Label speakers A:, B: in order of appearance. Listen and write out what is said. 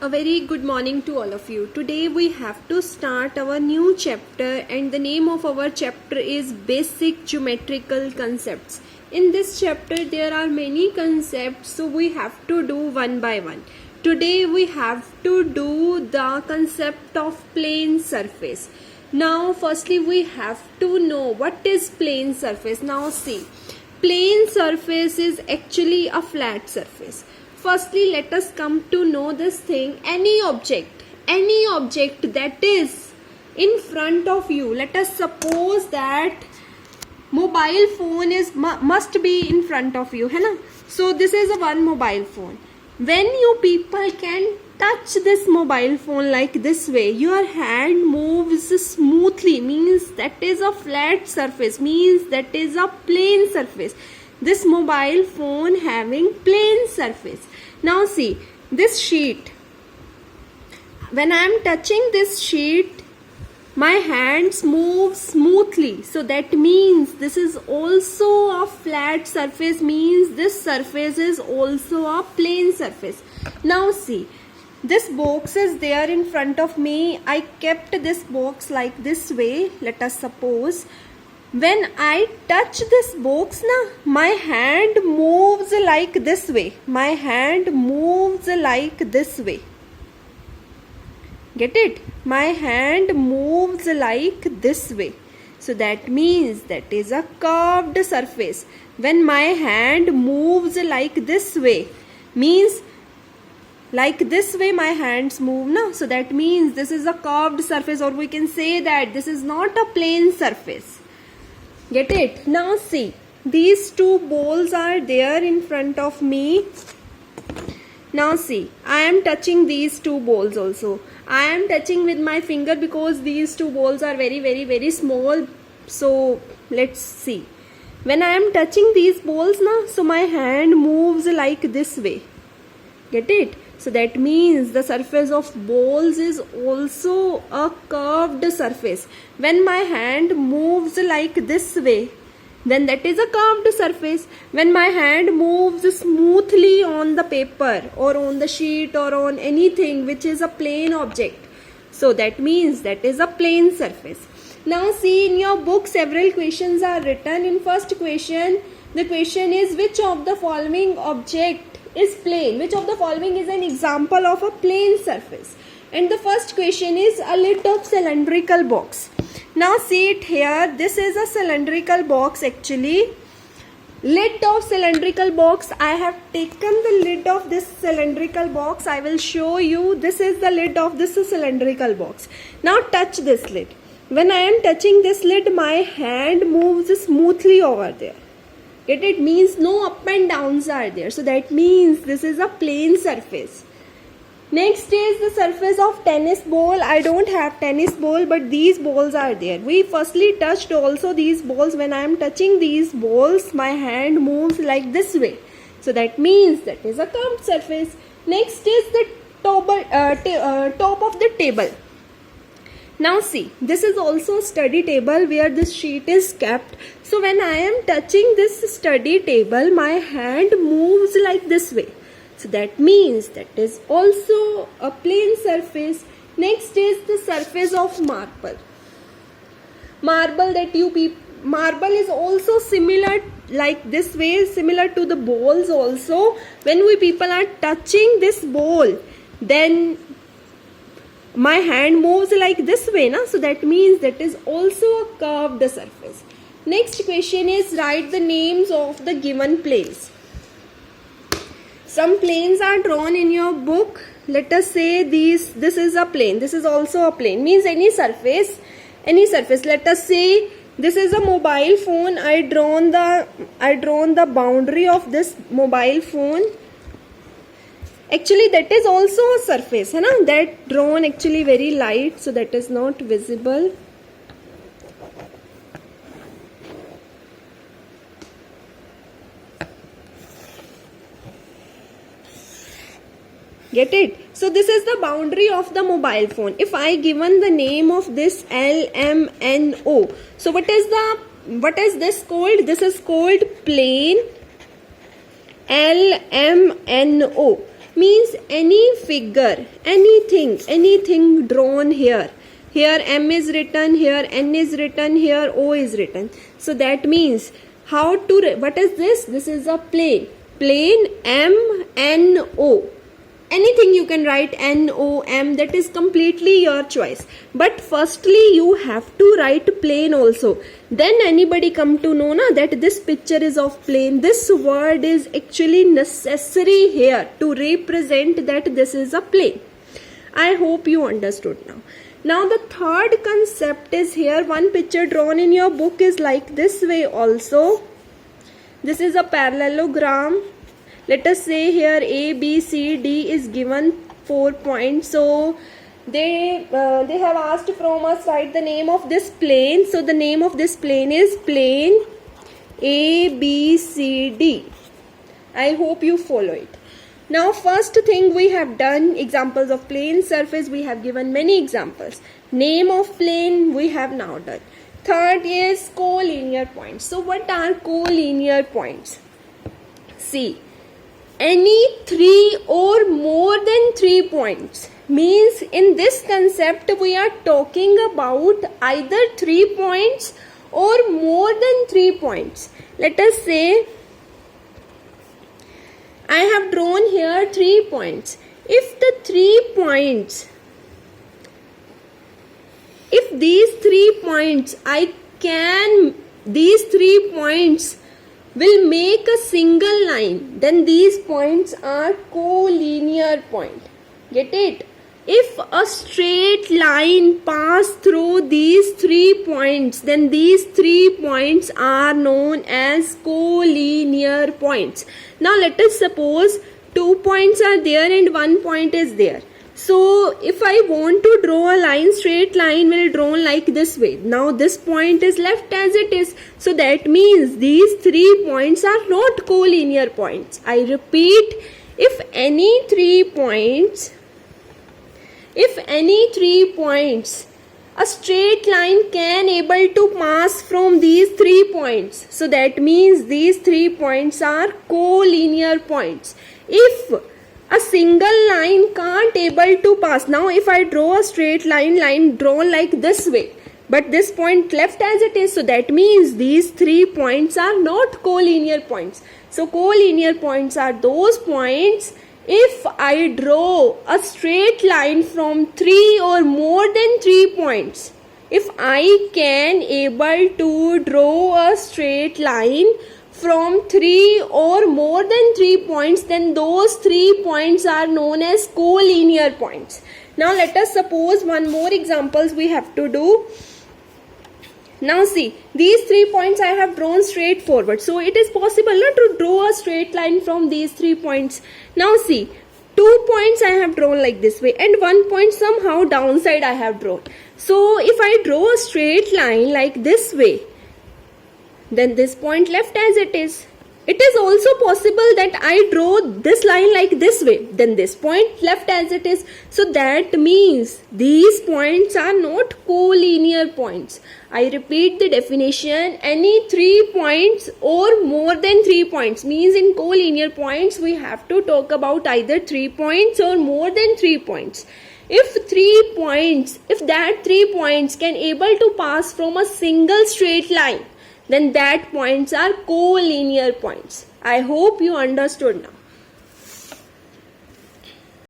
A: A very good morning to all of you. Today we have to start our new chapter, and the name of our chapter is Basic Geometrical Concepts. In this chapter there are many concepts, so we have to do one by one. Today we have to do the concept of plane surface. Now firstly we have to know what is plane surface. Now see, plane surface is actually a flat surface. Firstly, let us come to know this thing. Any object that is in front of you, let us suppose that mobile phone is must be in front of you, है ना? So this is a one mobile phone. When you people can touch this mobile phone like this way, your hand moves smoothly, means that is a flat surface, means that is a plane surface. This mobile phone having plane surface. Now see, this sheet, when I am touching this sheet, my hands move smoothly, so that means this is also a flat surface, means this surface is also a plane surface. Now see, this box is there in front of me. I kept this box like this way. Let us suppose when I touch this box, my hand moves like this way. My hand moves like this way. Get it? My hand moves like this way. So that means that is a curved surface. When my hand moves like this way, means like this way my hands move now. So that means this is a curved surface, or we can say that this is not a plane surface. Get it? Now see, these two balls are there in front of me. Now see, I am touching these two balls also. I am touching with my finger because these two balls are very small. So let's see. When I am touching these balls now, so my hand moves like this way. Get it? So that means the surface of balls is also a curved surface. When my hand moves like this way, then that is a curved surface. When my hand moves smoothly on the paper or on the sheet or on anything which is a plane object, so that means that is a plane surface. Now see, in your book several questions are written. In first question, the question is which of the following object is plane? Which of the following is an example of a plane surface? And the first question is a lid of cylindrical box. Now see it here, this is a cylindrical box actually. Lid of cylindrical box, I have taken the lid of this cylindrical box. I will show you, this is the lid of this cylindrical box. Now touch this lid. When I am touching this lid, my hand moves smoothly over there. It means no up and downs are there. So that means this is a plane surface. Next is the surface of tennis ball. I don't have tennis ball, but these balls are there. We firstly touched also these balls. When I am touching these balls, my hand moves like this way. So that means that is a curved surface. Next is the top of the table. Now see, this is also a study table where this sheet is kept. So when I am touching this study table, my hand moves like this way. So that means that is also a plane surface. Next is the surface of marble. Marble is also similar like this way, similar to the balls also. When we people are touching this ball, then my hand moves like this way, so that means that is also a curved surface. Next question is write the names of the given planes. Some planes are drawn in your book. Let us say this is a plane, this is also a plane, means any surface. Let us say this is a mobile phone. I drawn the boundary of this mobile phone. Actually that is also a surface, that drawn actually very light, so that is not visible. Get it? So this is the boundary of the mobile phone. If I given the name of this L, M, N, O, so what is this called? This is called plane LMNO. means any figure, anything drawn here. Here M is written, here N is written, here O is written. So that means what is this? This is a plane. Plane MNO. Anything you can write NOM, that is completely your choice. But firstly you have to write plane also. Then anybody come to know that this picture is of plane. This word is actually necessary here to represent that this is a plane. I hope you understood now. Now the third concept is here. One picture drawn in your book is like this way also. This is a parallelogram. Let us say here A, B, C, D is given 4 points. So they have asked from us write the name of this plane. So the name of this plane is plane ABCD. I hope you follow it. Now first thing we have done, examples of plane surface, we have given many examples. Name of plane we have now done. Third is collinear points. So what are collinear points? See, any 3 or more than 3 points. Means in this concept we are talking about either 3 points or more than 3 points. Let us say I have drawn here 3 points. If the 3 points, if these 3 points these 3 points will make a single line, then these points are collinear point. Get it? If a straight line pass through these 3 points, then these 3 points are known as collinear points. Now let us suppose 2 points are there and 1 point is there. So if I want to draw a line, straight line will drawn like this way. Now this point is left as it is. So that means these 3 points are not collinear points. I repeat, if any 3 points, a straight line can able to pass from these 3 points. So that means these 3 points are collinear points. If a single line can't able to pass, now if I draw a straight line drawn like this way, but this point left as it is, so that means these 3 points are not collinear points. So collinear points are those points if I draw a straight line from 3 or more than 3 points. If I can able to draw a straight line from 3 or more than 3 points, then those 3 points are known as collinear points. Now let us suppose one more examples we have to do. Now see, these 3 points I have drawn straight forward. So it is possible to draw a straight line from these 3 points. Now see, 2 points I have drawn like this way and 1 point somehow downside I have drawn. So if I draw a straight line like this way, then this point left as it is. It is also possible that I draw this line like this way, then this point left as it is. So that means these points are not collinear points. I repeat the definition, any 3 points or more than 3 points, means in collinear points we have to talk about either 3 points or more than 3 points. If that 3 points can able to pass from a single straight line, then that points are collinear points. I hope you understood now.